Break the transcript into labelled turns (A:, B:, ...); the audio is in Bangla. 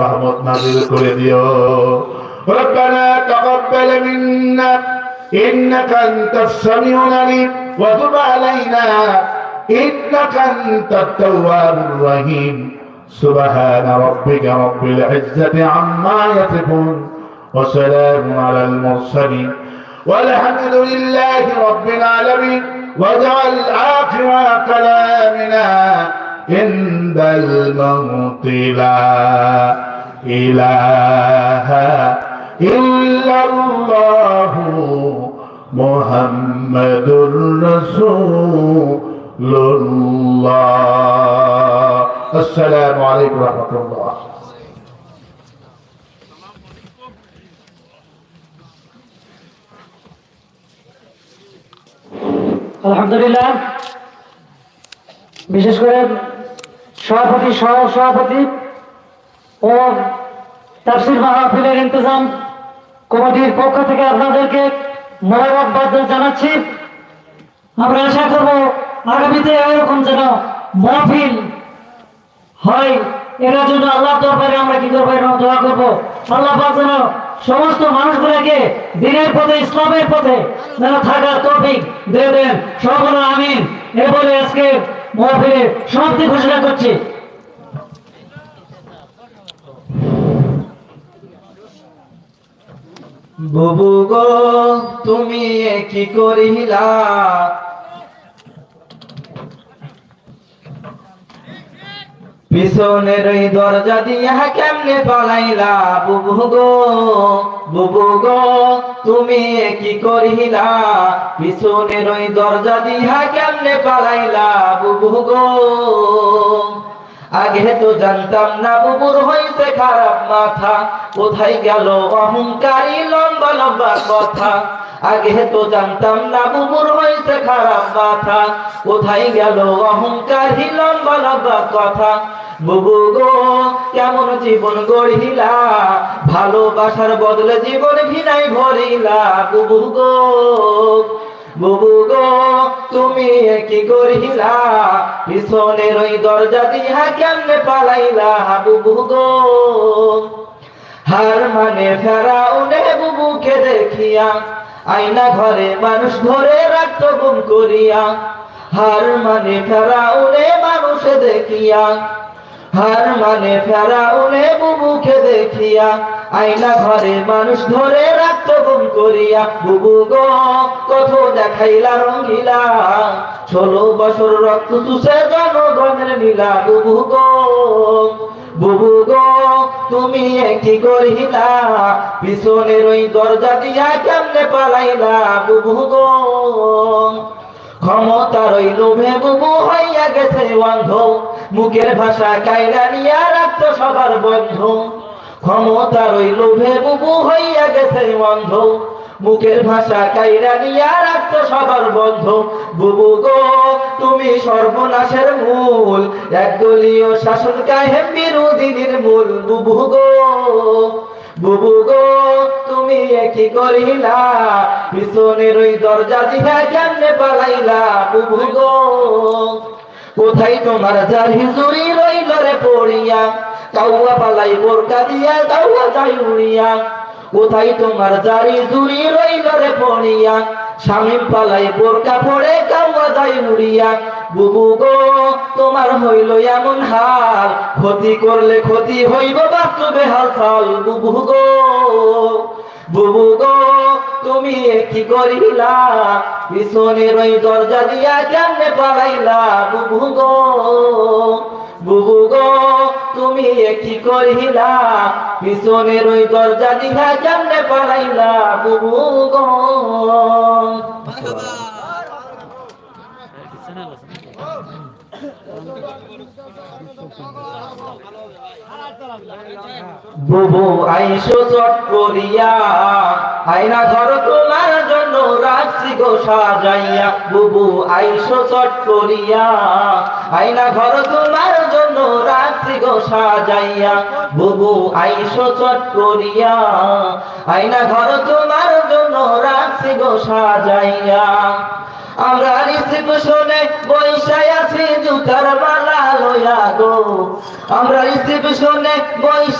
A: রহমত নাযিল করে দিও। রব্বানা তাকাব্বাল মিন্না ইন্নাকা আনতাস সামিউল আলিম ওয়া তুব আলাইনা ইন্নাকা আনতাত তাওয়াবুর রহিম। সুবহানা রাব্বিকা রাব্বিল ইজ্জাতি আম্মা ইয়াসিফুন ওয়া সালামুন আলাল মুরসালিন والحمد لله رب العالمين. واجعل آخر كلامنا عند الموت لا إله إلا الله محمد رسول الله. السلام عليكم ورحمة الله.
B: আলহামদুলিল্লাহ। বিশেষ করে সভাপতি, সহ সভাপতি ও তাফসীর মাহফিলের ইন্তজাম কমিটির পক্ষ থেকে আপনাদেরকে মোবারকবাদ জানাচ্ছি। আমরা আশা করব আগামীতে এরকম যেন মাহফিল হয়, এর জন্য আল্লাহ দরবারে আমরা কি করবো, দোয়া করবো। আল্লাহ পাক যেন সমস্ত মানুষগুলোকে দ্বীনের পথে, ইসলামের পথে যেন থাকার তৌফিক দিয়ে দেন। সকলে আমিন। এ বলে আজকে মাহফিলের সমাপ্তি ঘোষণা করছি।
C: বুবু গো তুমি কি করিলা, পিছনের ওই দরজা দিয়া কেমনে পালাইলা। বুবু গো তুমি কি করিলা, পিছনের ওই দরজা দিয়া কেমনে পালাইলা। বুবু গো আগে তো জানতাম না বুবুর হইছে খারাপ মাথা, কোথায় গেল অহংকারী লম্বা লম্বা কথা। আগে তো জানতাম না বুবুর হইছে খারাপ মাথা, কোথায় গেল অহংকারী লম্বা লম্বা কথা। বুবু গো কেমন জীবন গড়িলা, ভালোবাসার বদলে জীবন ঘৃণায় ভরিলা। বুবু গো তুমি কি করিলা, পিছনের ওই দরজা দিয়া কেমনে পালাইলা। বুবু গো হার মানে ফেরাউনে বুবুকে দেখিয়া, আয়না ঘরে মানুষ ধরে রাখতো গুম করিয়া। হার মানে ফেরাউনে মানুষ দেখিয়া, হার মানে ফেরাউনে বুবুকে দেখিয়া, আয়না ঘরে মানুষ ধরে রাখতো গুম করিয়া। বুবু গো কত দেখাইলা রঙ্গিলা, 16 বছর রক্ত চুষে জনগণের নীলা। বুবু গো তুমি কি করিলা, পিছনের ওই দরজা দিয়া কেমনে পালাইলা। বুবু গো ক্ষমতার ওই লোভে বুবু হইয়া গেছে অন্ধ, মুখের ভাষা কাইরা নিয়া রাখতো সবার বন্ধ। ক্ষমতার ওই লোভে বুবু হইয়া গেছে অন্ধ, মুখের ভাষা কাইরা নিয়া রাখতো সবার বন্ধ। বুবু গো তুমি সর্বনাশের মূল, একদলীয় শাসন কায়েম বিরোধীদের মূল। বুবু গো তুমি কি করিলা, পিছনের ওই দরজা দিয়া কেমনে পালাইলা। বুবু গো কোথায় তোমার যার হিজুরি রইল রে পড়িয়া, কাউয়া পালাই বোরকা দিয়া কাউয়া যাই উড়িয়া। কোথায় তোমার জারি জুরি রইল রে পড়িয়া, শামীম পালাই বোরকা পড়ে কাউয়া যাই উড়িয়া। বুবু গো তোমার হইল এমন হাল, ক্ষতি করলে ক্ষতি হইব বাস্তবে হালচাল। বুবু গো তুমি কি করিলা, পিছনের ওই দরজা দিয়া কেমনে পালাইলা। বুবু গো তুমি কি করিলা, পিছনের ওই দরজা দিয়া কেমনে পালাইলা। বুবু গো বুবু আইসো চট করিয়া, আয়না ঘর তোমার জন্য রাখছি গো সাজাইয়া। বুবু আইসো চট করিয়া, আয়না ঘর তোমার জন্য রাখছি গো সাজাইয়া। বুবু আইসো চট করিয়া, আয়না ঘর তোমার জন্য রাখছি গো সাজাইয়া। আমরা রিসিপশনে বৈশাই আছি জুতার মালা লইয়া গো আমরা রিসিপশনে বৈশা